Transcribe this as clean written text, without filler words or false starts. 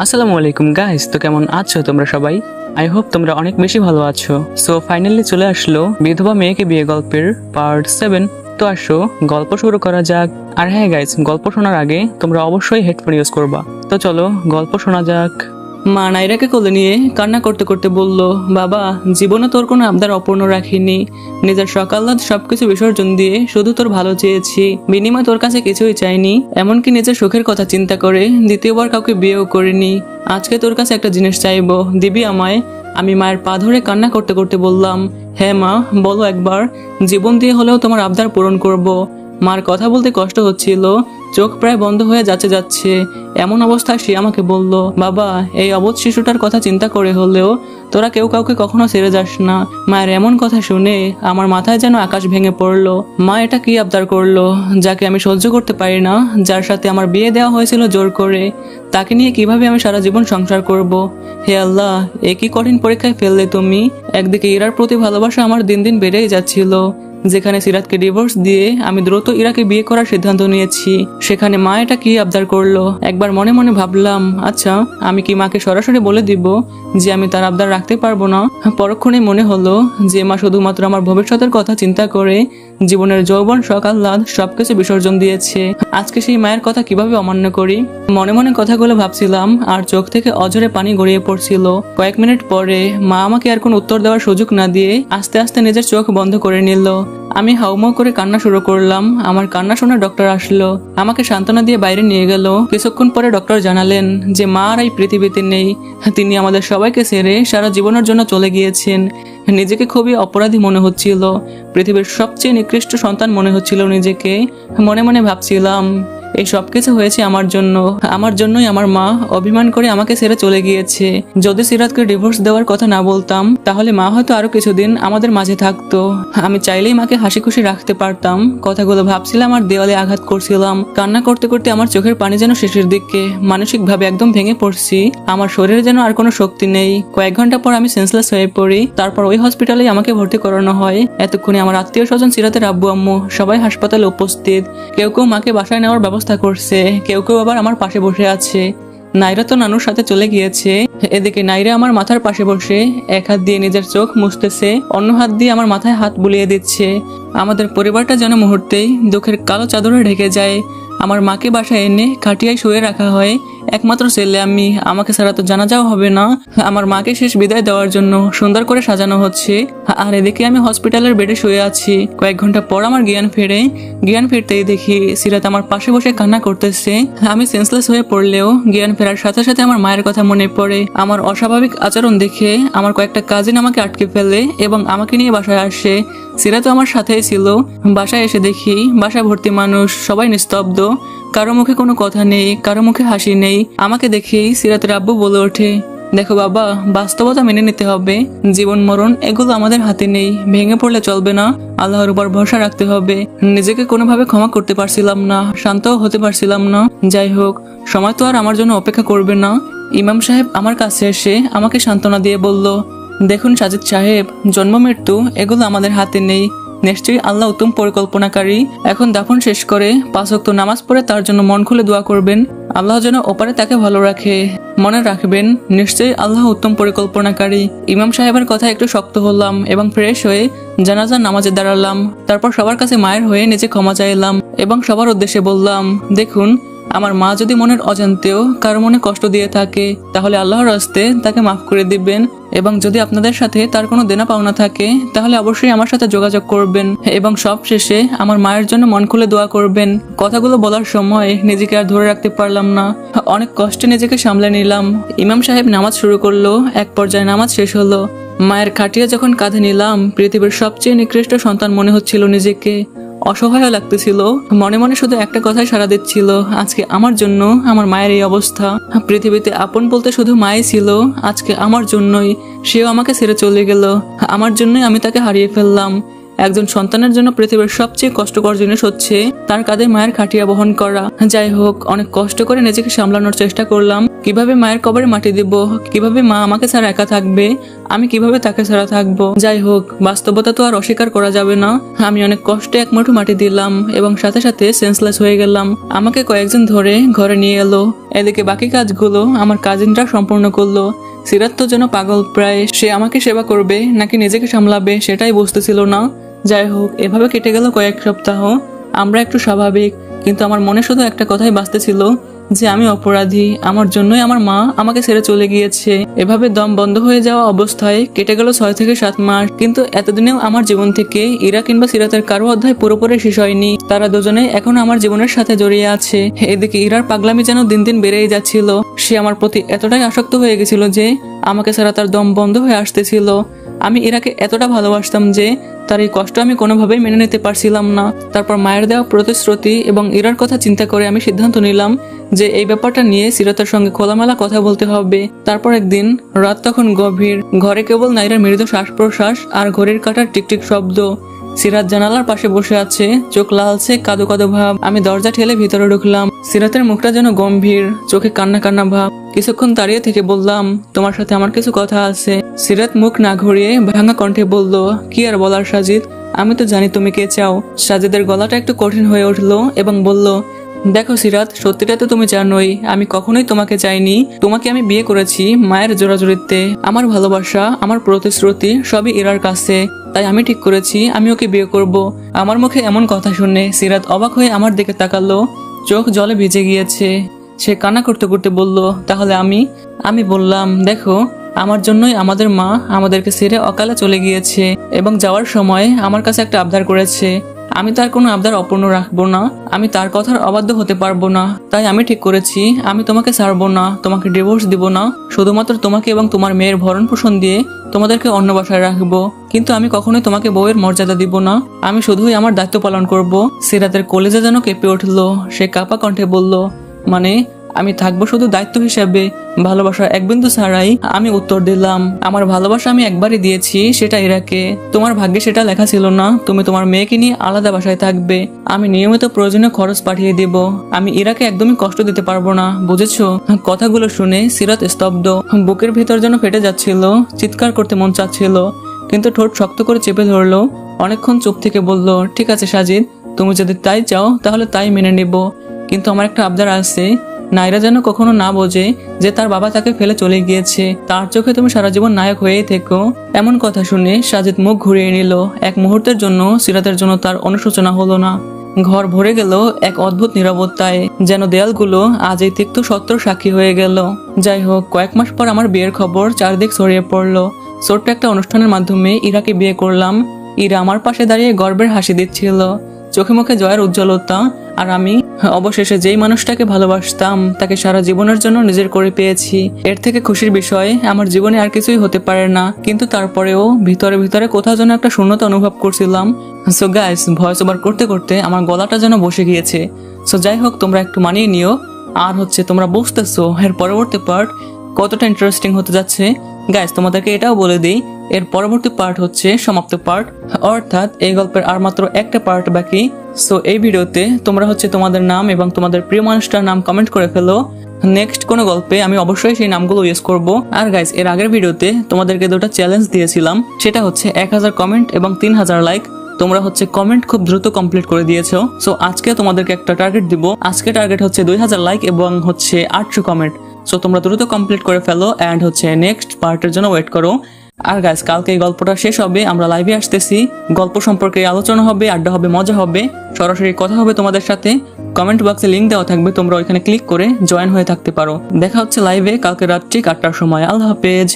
আসসালামু আলাইকুম গাইস, তো কেমন আছো তোমরা সবাই? আই হোপ তোমরা অনেক বেশি ভালো আছো। সো ফাইনালি চলে আসলো বিধবা মেয়েকে বিয়ে গল্পের পার্ট 7। তো আসো গল্প শুরু করা যাক। আর হ্যাঁ গাইস, গল্প শোনার আগে তোমরা অবশ্যই হেডফোন ইউজ করবা। তো চলো গল্প শোনা যাক। মা নাইরাকে কোলে নিয়ে কান্না করতে করতে বলল, বাবা, জীবনে তোর কোনো আবদার অপূর্ণ রাখিনি। নিজের সকাল্লাদ সবকিছু বিসর্জন দিয়ে শুধু তোর ভালো চেয়েছি, বিনিময় তোর কাছে কিছুই চাইনি। এমনকি নিজের সুখের কথা চিন্তা করে দ্বিতীয়বার কাউকে বিয়েও করিনি। আজকে তোর কাছে একটা জিনিস চাইবো, দিবি আমায়? আমি মায়ের পা ধরে কান্না করতে করতে বললাম, হ্যাঁ মা, বলো একবার। জীবন দিয়ে হলেও তোমার আবদার পূরণ করব। মার কথা বলতে কষ্ট হচ্ছিল, চোখ প্রায় বন্ধ হয়ে যাচ্ছে। এমন অবস্থায় সে আমাকে বলল, বাবা, এই অবোধ শিশুটার কথা চিন্তা করে হলেও তোরা কেউ কাউকে কখনো ছেড়ে যাস না। মায়ের এমন কথা শুনে আমার মাথায় যেন আকাশ ভেঙে পড়লো। মা এটা কি আবদার করলো, যাকে আমি সহ্য করতে পারি না, যার সাথে আমার বিয়ে দেওয়া হয়েছিল জোর করে, তাকে নিয়ে কিভাবে আমি সারা জীবন সংসার করব? হে আল্লাহ, একই কঠিন পরীক্ষায় ফেললে তুমি। একদিকে ইরার প্রতি ভালোবাসা আমার দিন দিন বেড়েই যাচ্ছিল। যেখানে সিরাতকে ডিভোর্স দিয়ে আমি দ্রুত ইরাকে বিয়ে করার সিদ্ধান্ত নিয়েছি, সেখানে মা এটা কি আবদার করলো? একবার মনে মনে ভাবলাম, আচ্ছা আমি কি মাকে সরাসরি বলে দিব যে আমি তার আবদার রাখতে পারবো না? পরক্ষণে মনে হলো যে মা শুধুমাত্র আমার ভবিষ্যতের কথা চিন্তা করে জীবনের যৌবন সকাল্লাদ সবকিছু বিসর্জন দিয়েছে। আজকে সেই মায়ের কথা কিভাবে অমান্য করি? মনে মনে কথাগুলো ভাবছিলাম আর চোখ থেকে অঝরে পানি গড়িয়ে পড়ছিল। কয়েক মিনিট পরে মা আমাকে আর কোনো উত্তর দেওয়ার সুযোগ না দিয়ে আস্তে আস্তে নিজের চোখ বন্ধ করে নিল। আমি হাউমাউ করে কান্না শুরু করলাম। আমার কান্না শুনে ডক্টর আসলো, আমাকে সান্ত্বনা দিয়ে বাইরে নিয়ে গেল। কিছুক্ষণ পরে ডক্টর জানালেন যে মা আর এই পৃথিবীতে নেই। তিনি আমাদের সবাইকে ছেড়ে সারা জীবনের জন্য চলে গিয়েছেন। নিজেকে খুবই অপরাধী মনে হচ্ছিল, পৃথিবীর সবচেয়ে নিকৃষ্ট সন্তান মনে হচ্ছিল নিজেকে। মনে মনে ভাবছিলাম, এই সবকিছু হয়েছে আমার জন্য। আমার জন্যই আমার মা অভিমান করে আমাকে ছেড়ে চলে গিয়েছে। যদি সিরাতকে ডিভোর্স দেওয়ার কথা না বলতাম, তাহলে মা হয়তো আরো কিছুদিন আমাদের মাঝে থাকতো। আমি চাইলেই মাকে হাসি খুশি রাখতে পারতাম। কথাগুলো ভাবছিলাম আর দেওয়ালে আঘাত করছিলাম। কান্না করতে করতে আমার চোখের পানি যেন শেষের দিকে। মানসিকভাবে একদম ভেঙে পড়ছি। আমার শরীরে যেন আর কোনো শক্তি নেই। কয়েক ঘন্টা পর আমি সেন্সলেস হয়ে পড়ি। তারপর ওই হসপিটালেই আমাকে ভর্তি করানো হয়। এতক্ষণে আমার আত্মীয় স্বজন, সিরাতের আব্বু আম্মু সবাই হাসপাতালে উপস্থিত। কেউ কেউ মাকে বাসায় নেওয়ার ব্যবস্থা করছে, কেউ কেউ আবার আমার পাশে বসে আছে। নাইরা তো নানুর সাথে চলে গিয়েছে। এদিকে নাইরা আমার মাথার পাশে বসে এক হাত দিয়ে নিজের চোখ মুছতেছে, অন্য হাত দিয়ে আমার মাথায় হাত বুলিয়ে দিচ্ছে। আমাদের পরিবারটা যেন মুহূর্তেই দুঃখের কালো চাদরে ঢেকে যায়। আমার মাকে বাসায় এনে খাটিয়ায় শুয়ে রাখা হয়। একমাত্র ছেলে আমি, আমাকে ছাড়া তো জানাজাও হবে না। আমার মাকে শেষ বিদায় দেওয়ার জন্য সুন্দর করে সাজানো হচ্ছে। আর এদিকে আমি হসপিটালের বেডে শুয়ে আছি। কয়েক ঘন্টা পর আমার জ্ঞান ফেরে। জ্ঞান ফিরতেই দেখি সিরাত আমার পাশে বসে কান্না করতেছে। আমি সেন্সলেস হয়ে পড়লেও জ্ঞান ফেরার সাথে সাথে আমার মায়ের কথা মনে পড়ে। আমার অস্বাভাবিক আচরণ দেখে আমার কয়েকটা কাজিন আমাকে আটকে ফেলে এবং আমাকে নিয়ে বাসায় আসে। সিরাত আমার সাথেই ছিল। বাসায় এসে দেখি বাসা ভর্তি মানুষ, সবাই নিস্তব্ধ। কারো মুখে কোনো কথা নেই, কারো মুখে হাসি নেই। আমাকে দেখেই সিরাতের আব্বু বলে ওঠে, দেখো বাবা, বাস্তবতা মেনে নিতে হবে। জীবন মরণ এগুলো আমাদের হাতে নেই। ভেঙে পড়লে চলবে না, আল্লাহর উপর ভরসা রাখতে হবে। নিজেকে কোনোভাবে ক্ষমা করতে পারছিলাম না, শান্তও হতে পারছিলাম না। যাই হোক, সময় তো আর আমার জন্য অপেক্ষা করবে না। ইমাম সাহেব আমার কাছে এসে আমাকে সান্ত্বনা দিয়ে বলল, দেখুন সাজিদ সাহেব, জন্ম মৃত্যু এগুলো আমাদের হাতে নেই। নিশ্চয়ই আল্লাহ উত্তম পরিকল্পনাকারী। এখন দাফন শেষ করে 5 ওয়াক্ত নামাজ পড়ে তার জন্য মন খুলে দোয়া করবেন, আল্লাহ যেন ওপারে তাকে ভালো রাখে। মনে রাখবেন, নিশ্চয়ই আল্লাহ উত্তম পরিকল্পনাকারী। ইমাম সাহেবের কথা একটু শক্ত হলাম এবং ফ্রেশ হয়ে জানাজার নামাজে দাঁড়ালাম। তারপর সবার কাছে মায়ের হয়ে নিজে ক্ষমা চাইলাম এবং সবার উদ্দেশ্যে বললাম, দেখুন, আমার মা যদি মনের অজান্তেও কারো মনে কষ্ট দিয়ে থাকে, তাহলে আল্লাহর রাস্তে তাকে মাফ করে দিবেন। এবং যদি আপনাদের সাথে তার কোনো দেনা পাওনা থাকে, তাহলে অবশ্যই আমার সাথে যোগাযোগ করবেন এবং সব শেষে আমার মায়ের জন্য মন খুলে দোয়া করবেন। কথাগুলো বলার সময় নিজেকে আর ধরে রাখতে পারলাম না। অনেক কষ্টে নিজেকে সামলে নিলাম। ইমাম সাহেব নামাজ শুরু করলো। এক পর্যায়ে নামাজ শেষ হলো। মায়ের খাটিয়া যখন কাঁধে নিলাম, পৃথিবীর সবচেয়ে নিকৃষ্ট সন্তান মনে হচ্ছিল নিজেকে। অসহায় লাগতেছিল। মনে মনে শুধু একটা কথাই সাড়া দিচ্ছিল, আজকে আমার জন্য আমার মায়ের এই অবস্থা। পৃথিবীতে আপন বলতে শুধু মাই ছিল, আজকে আমার জন্যই সেও আমাকে ছেড়ে চলে গেল। আমার জন্যই আমি তাকে হারিয়ে ফেললাম। একজন সন্তানের জন্য পৃথিবীর সবচেয়ে কষ্টকর জিনিস হচ্ছে তার কাঁধে মায়ের খাটিয়া বহন করা। যাই হোক, অনেক কষ্ট করে নিজেকে সামলানোর চেষ্টা করলাম। কিভাবে মায়ের কবরে মাটি দিব, কিভাবে মা আমাকে ছাড়া একা থাকবে, আমি কিভাবে তাকে ছাড়া থাকবো। যাই হোক, বাস্তবতা তো আর অস্বীকার করা যাবে না। আমি অনেক কষ্টে এক মুঠো মাটি দিলাম এবং সাথে সাথে সেন্সলেস হয়ে গেলাম। আমাকে কয়েকজন ধরে ঘরে নিয়ে এলো। এদিকে বাকি কাজগুলো আমার কাজিনরা সম্পূর্ণ করলো। সিরাত তো যেন পাগল প্রায়, সে আমাকে সেবা করবে নাকি নিজেকে সামলাবে সেটাই বুঝতেছিল না। যাই হোক, এভাবে কেটে গেল কয়েক সপ্তাহ। আমরা একটু স্বাভাবিক, কিন্তু আমার মনে শুধু একটা কথাই বাজতেছিল যে আমি অপরাধী, আমার জন্যই আমার মা আমাকে ছেড়ে চলে গিয়েছে। এভাবে দম বন্ধ হয়ে যাওয়া অবস্থায় কেটে গেল 6 থেকে 7 মাস। কিন্তু এতদিনেও আমার জীবন থেকে ইরা কিংবা সিরাতের কারো অধ্যায় পুরোপুরি শেষ হয়নি। তারা দুজনেই এখন আমার জীবনের সাথে জড়িয়ে আছে। এদিকে ইরার পাগলামি যেন দিন দিন বেড়েই যাচ্ছিল। সে আমার প্রতি এতটাই আসক্ত হয়ে গেছিল যে আমাকে ছাড়া তার দম বন্ধ হয়ে আসতেছিল। আমি ইরাকে এতটা ভালোবাসতাম যে তার এই কষ্ট আমি কোনোভাবেই মেনে নিতে পারছিলাম না। তারপর মায়ের দেওয়া প্রতিশ্রুতি এবং ইরার কথা চিন্তা করে আমি সিদ্ধান্ত নিলাম যে এই ব্যাপারটা নিয়ে সিরাতের সঙ্গে খোলামেলা কথা বলতে হবে। তারপর একদিন রাত তখন গভীর, ঘরে কেবল নাইরার মৃদু শ্বাস প্রশ্বাস আর ঘড়ির কাঁটার টিকটিক শব্দ। সিরাত জানালার পাশে বসে আছে, চোখ লালচে, কাদো কাদো ভাব। আমি দরজা ঠেলে ভিতরে ঢুকলাম। সিরাতের মুখটা যেন গম্ভীর, চোখে কান্না কান্না ভাব। কিছুক্ষণ দাঁড়িয়ে থেকে বললাম, তোমার সাথে আমার কিছু কথা আছে। সিরাত মুখ না ঘুরিয়ে ভাঙা কণ্ঠে বলল, কি আর বলার সাজিদ, আমি তো জানি তুমি কে চাও। সাজিদের গলাটা একটু কঠিন হয়ে উঠলো এবং বলল, দেখো সিরাত, সত্যিটা তো তুমি জানোই, আমি কখনোই তোমাকে চাইনি। তোমাকে আমি বিয়ে করেছি মায়ের জোরাজুরিতে। আমার ভালোবাসা, আমার প্রতিশ্রুতি সবই ইরার কাছে। তাই আমি ঠিক করেছি আমি ওকে বিয়ে করব। আমার মুখে এমন কথা শুনে সিরাত অবাক হয়ে আমার দিকে তাকালো, চোখ জলে ভিজে গিয়েছে। সে কান্না করতে করতে বলল, তাহলে আমি বললাম, দেখো, আমার জন্যই আমাদের মা আমাদেরকে ছেড়ে অকালে চলে গিয়েছে এবং যাওয়ার সময় আমার কাছে একটা আবদার করেছে। আমি তার কোনো আবদার অপূর্ণ রাখবো না, আমি তার কথার অবাধ্য হতে পারবো না। তাই আমি ঠিক করেছি আমি তোমাকে ছাড়বো না, তোমাকে ডিভোর্স দিব না। শুধুমাত্র তোমাকে এবং তোমার মেয়ের ভরণ পোষণ দিয়ে তোমাদেরকে অন্য বাসায় রাখবো। কিন্তু আমি কখনোই তোমাকে বউয়ের মর্যাদা দিব না, আমি শুধুই আমার দায়িত্ব পালন করব। সিরাতের কলেজে যেন কেঁপে উঠলো। সে কাপা কণ্ঠে বলল, মানে আমি থাকবো শুধু দায়িত্ব হিসাবে, ভালোবাসা এক বিন্দু ছাড়াই? আমি উত্তর দিলাম, আমার ভালোবাসা আমি একবারই দিয়েছি, সেটা ইরাকে। তোমার ভাগ্যে সেটা লেখা ছিল না, তুমি তোমার মেয়েকে নিয়ে আলাদা বাসায় থাকবে। আমি নিয়মিত প্রয়োজনীয় খরচ পাঠিয়ে দিব। আমি ইরাকে একদমই কষ্ট দিতে পারবো না, বুঝেছো? কথাগুলো শুনে সিরাত স্তব্ধ। বুকের ভেতর যেন ফেটে যাচ্ছিল, চিৎকার করতে মন চাচ্ছিল, কিন্তু ঠোঁট শক্ত করে চেপে ধরলো। অনেকক্ষণ চুপ থেকে বলল, ঠিক আছে সাজিদ, তুমি যদি তাই চাও তাহলে তাই মেনে নেব। কিন্তু আমার একটা আবদার আছে, নাইরা যেন কখনো না বোঝে যে তার বাবা তাকে ফেলে চলে গিয়েছে। তার চোখে তুমি সারা জীবন নায়ক হয়েই থেকো। এমন কথা শুনে সাজিদ মুখ ঘুরিয়ে নিল। এক মুহূর্তের জন্য সিরাতের জন্য তার অনুশোচনা হলো না। ঘর ভরে গেল এক অদ্ভুত নীরবতায়, যেন দেয়ালগুলো আজ এই তিক্ত সত্যর সাক্ষী হয়ে গেল। যাই হোক, কয়েক মাস পর আমার বিয়ের খবর চারদিক ছড়িয়ে পড়লো। ছোট্ট একটা অনুষ্ঠানের মাধ্যমে ইরাকে বিয়ে করলাম। ইরা আমার পাশে দাঁড়িয়ে গর্বের হাসি দিচ্ছিল, চোখে মুখে জয়ের উজ্জ্বলতা। আর আমি অবশেষে যেই মানুষটাকে ভালোবাসতাম তাকে সারা জীবনের জন্য নিজের করে পেয়েছি। এর থেকে খুশির বিষয় আমার জীবনে আর কিছুই হতে পারে না। কিন্তু তারপরেও ভিতরে ভিতরে কোথাও যেন একটা শূন্যতা অনুভব করছিলাম। সো গাইস, ভয়েস ওভার করতে করতে আমার গলাটা যেন বসে গিয়েছে। সো যাই হোক, তোমরা একটু মানিয়ে নিও। আর তোমরা বুঝতেছো এর পরবর্তী পার্ট কতটা ইন্টারেস্টিং হতে যাচ্ছে। গাইস, তোমাদেরকে এটাও বলে দিই, এর পরবর্তী পার্ট হচ্ছে সমাপ্ত পার্ট, অর্থাৎ এই গল্পের আর মাত্র একটা পার্ট বাকি। সো এই ভিডিওতে তোমরা তোমাদের নাম এবং তোমাদের প্রিয় মানুষটার নাম কমেন্ট করে ফেলো। নেক্সট কোনো গল্পে আমি অবশ্যই সেই নামগুলো ইউজ করব। আর গাইস, এর আগের ভিডিওতে তোমাদেরকে দুটো চ্যালেঞ্জ দিয়েছিলাম, সেটা হচ্ছে 1000 কমেন্ট এবং 3000 লাইক। তোমরা কমেন্ট খুব দ্রুত কমপ্লিট করে দিয়েছো। সো আজকে তোমাদেরকে একটা টার্গেট দিব। আজকে টার্গেট হচ্ছে 2000 লাইক এবং 800 কমেন্ট। সো তোমরা দ্রুত কমপ্লিট করে ফেলো এন্ড নেক্সট পার্টের জন্য ওয়েট করো। আর গাইস, কালকে এই গল্পটা শেষ হবে, আমরা লাইভে আসতেছি, গল্প সম্পর্কে আলোচনা হবে, আড্ডা হবে, মজা হবে, সরাসরি কথা হবে তোমাদের সাথে। কমেন্ট বক্সে লিংক দেওয়া থাকবে, তোমরা ওইখানে ক্লিক করে জয়েন হয়ে থাকতে পারো। দেখা হচ্ছে লাইভে কালকে রাত ঠিক 8টার সময়। আল্লাহ হাফেজ।